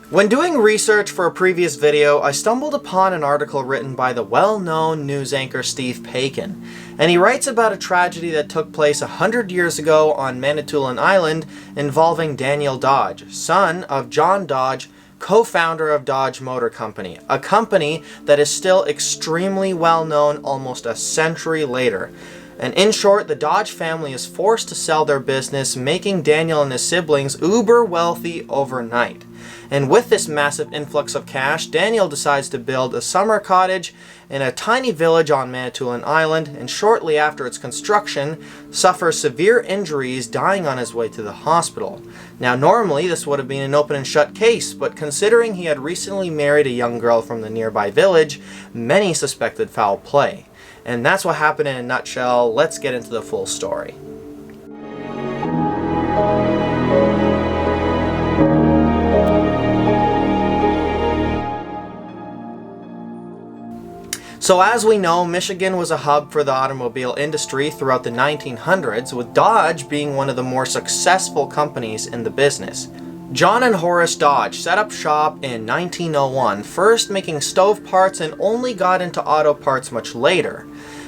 When doing research for a previous video, I stumbled upon an article written by the well-known news anchor Steve Paikin, and he writes about a tragedy that took place 100 years ago on Manitoulin Island involving Daniel Dodge, son of John Dodge, co-founder of Dodge Motor Company, a company that is still extremely well known almost a century later. And in short, the Dodge family is forced to sell their business, making Daniel and his siblings uber wealthy overnight. And with this massive influx of cash, Daniel decides to build a summer cottage in a tiny village on Manitoulin Island, and shortly after its construction, suffers severe injuries, dying on his way to the hospital. Now normally this would have been an open and shut case, but considering he had recently married a young girl from the nearby village, many suspected foul play. And that's what happened in a nutshell. Let's get into the full story. So as we know, Michigan was a hub for the automobile industry throughout the 1900s, with Dodge being one of the more successful companies in the business. John and Horace Dodge set up shop in 1901, first making stove parts, and only got into auto parts much later.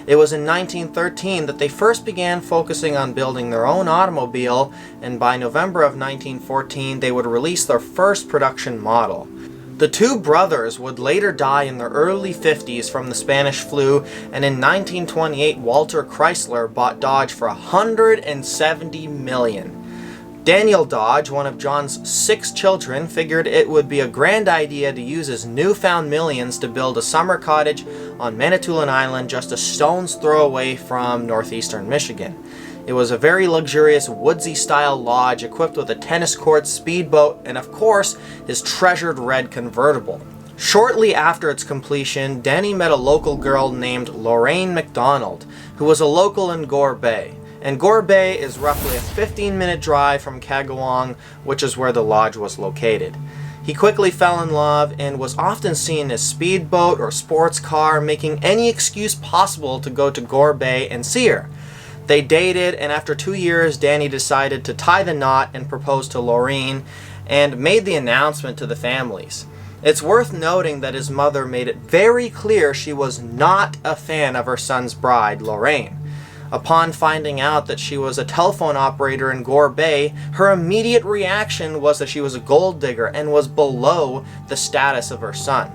It was in 1913 that they first began focusing on building their own automobile, and by November of 1914 they would release their first production model. The two brothers would later die in their early 50s from the Spanish flu, and in 1928 Walter Chrysler bought Dodge for $170 million. Daniel Dodge, one of John's 6 children, figured it would be a grand idea to use his newfound millions to build a summer cottage on Manitoulin Island, just a stone's throw away from northeastern Michigan. It was a very luxurious woodsy-style lodge equipped with a tennis court, speedboat, and of course, his treasured red convertible. Shortly after its completion, Danny met a local girl named Lorraine McDonald, who was a local in Gore Bay. And Gore Bay is roughly a 15-minute drive from Kagawong, which is where the lodge was located. He quickly fell in love and was often seen in his speedboat or sports car, making any excuse possible to go to Gore Bay and see her. They dated, and after 2 years, Danny decided to tie the knot and propose to Lorraine, and made the announcement to the families. It's worth noting that his mother made it very clear she was not a fan of her son's bride, Lorraine. Upon finding out that she was a telephone operator in Gore Bay, her immediate reaction was that she was a gold digger and was below the status of her son.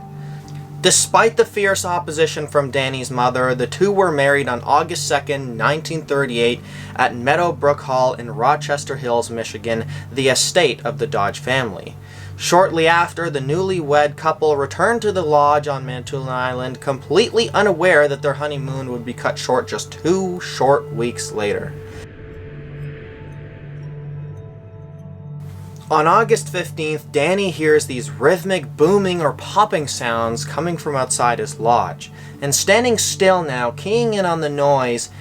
Despite the fierce opposition from Danny's mother, the two were married on August 2nd, 1938 at Meadowbrook Hall in Rochester Hills, Michigan, the estate of the Dodge family. Shortly after, the newlywed couple returned to the lodge on Manitoulin Island, completely unaware that their honeymoon would be cut short just 2 short weeks later. On August 15th, Danny hears these rhythmic booming or popping sounds coming from outside his lodge. And standing still now, keying in on the noise,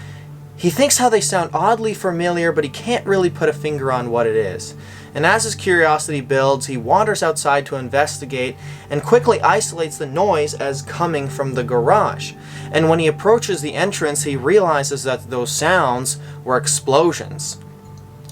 he thinks how they sound oddly familiar, but he can't really put a finger on what it is. And as his curiosity builds, he wanders outside to investigate and quickly isolates the noise as coming from the garage. And when he approaches the entrance, he realizes that those sounds were explosions.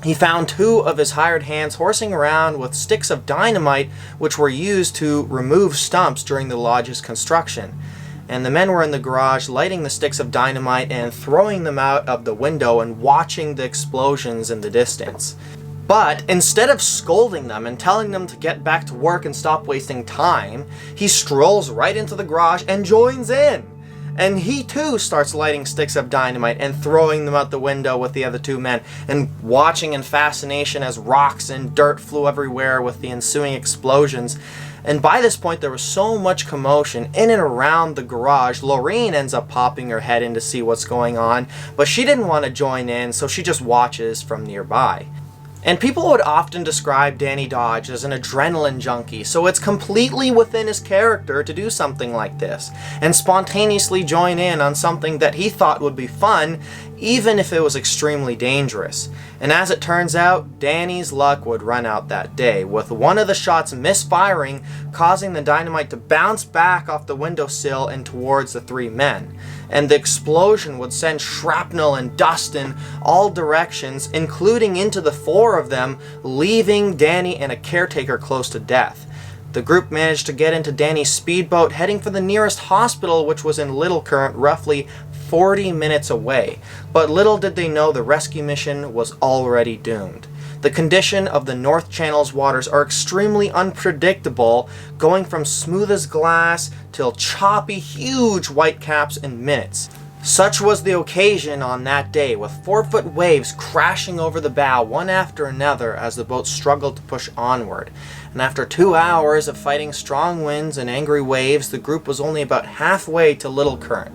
He found 2 of his hired hands horsing around with sticks of dynamite, which were used to remove stumps during the lodge's construction. And the men were in the garage lighting the sticks of dynamite and throwing them out of the window and watching the explosions in the distance. But instead of scolding them and telling them to get back to work and stop wasting time, he strolls right into the garage and joins in. And he too starts lighting sticks of dynamite and throwing them out the window with the other 2 men, and watching in fascination as rocks and dirt flew everywhere with the ensuing explosions. And by this point there was so much commotion in and around the garage, Lorraine ends up popping her head in to see what's going on, but she didn't want to join in, so she just watches from nearby. And people would often describe Danny Dodge as an adrenaline junkie, so it's completely within his character to do something like this, and spontaneously join in on something that he thought would be fun, even if it was extremely dangerous. And as it turns out, Danny's luck would run out that day, with one of the shots misfiring, causing the dynamite to bounce back off the windowsill and towards the 3 men. And the explosion would send shrapnel and dust in all directions, including into the 4 of them, leaving Danny and a caretaker close to death. The group managed to get into Danny's speedboat, heading for the nearest hospital, which was in Little Current, roughly 40 minutes away. But little did they know the rescue mission was already doomed. The condition of the North Channel's waters are extremely unpredictable, going from smooth as glass till choppy, huge whitecaps in minutes. Such was the occasion on that day, with 4-foot waves crashing over the bow one after another as the boat struggled to push onward. And after 2 hours of fighting strong winds and angry waves, the group was only about halfway to Little Current.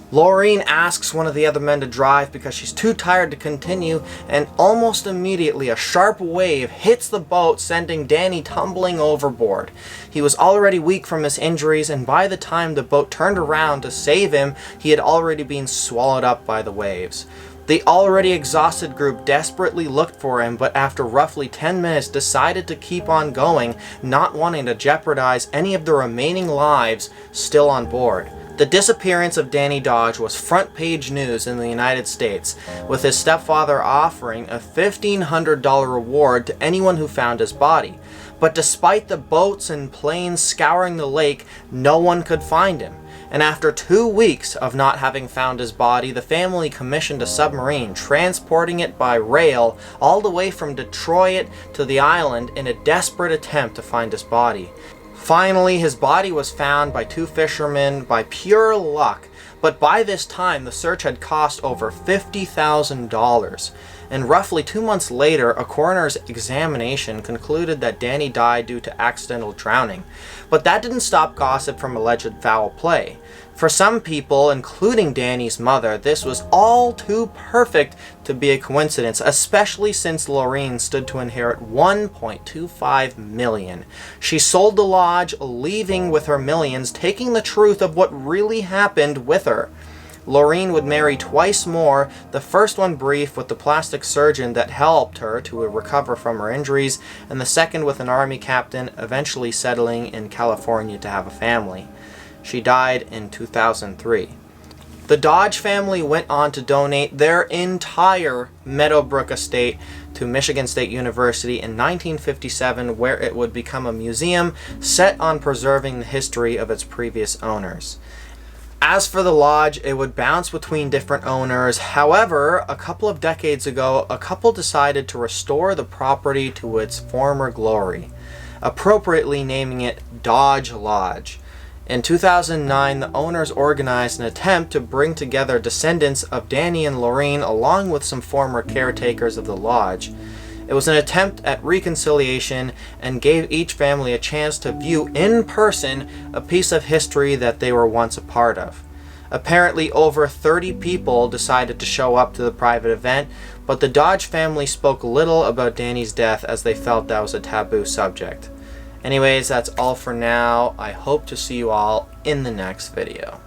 Laureen asks one of the other men to drive because she's too tired to continue, and almost immediately a sharp wave hits the boat, sending Danny tumbling overboard. He was already weak from his injuries, and by the time the boat turned around to save him, he had already been swallowed up by the waves. The already exhausted group desperately looked for him, but after roughly 10 minutes decided to keep on going, not wanting to jeopardize any of the remaining lives still on board. The disappearance of Danny Dodge was front-page news in the United States, with his stepfather offering a $1,500 reward to anyone who found his body. But despite the boats and planes scouring the lake, no one could find him. And after 2 weeks of not having found his body, the family commissioned a submarine, transporting it by rail all the way from Detroit to the island in a desperate attempt to find his body. Finally, his body was found by 2 fishermen by pure luck, but by this time the search had cost over $50,000. And roughly 2 months later, a coroner's examination concluded that Danny died due to accidental drowning. But that didn't stop gossip from alleged foul play. For some people, including Danny's mother, this was all too perfect to be a coincidence, especially since Laureen stood to inherit $1.25 million. She sold the lodge, leaving with her millions, taking the truth of what really happened with her. Laureen would marry twice more, the first one brief with the plastic surgeon that helped her to recover from her injuries, and the second with an army captain, eventually settling in California to have a family. She died in 2003. The Dodge family went on to donate their entire Meadowbrook estate to Michigan State University in 1957, where it would become a museum set on preserving the history of its previous owners. As for the lodge, it would bounce between different owners. However, a couple of decades ago, a couple decided to restore the property to its former glory, appropriately naming it Dodge Lodge. In 2009, the owners organized an attempt to bring together descendants of Danny and Laureen along with some former caretakers of the lodge. It was an attempt at reconciliation and gave each family a chance to view in person a piece of history that they were once a part of. Apparently, over 30 people decided to show up to the private event, but the Dodge family spoke little about Danny's death as they felt that was a taboo subject. Anyways, that's all for now. I hope to see you all in the next video.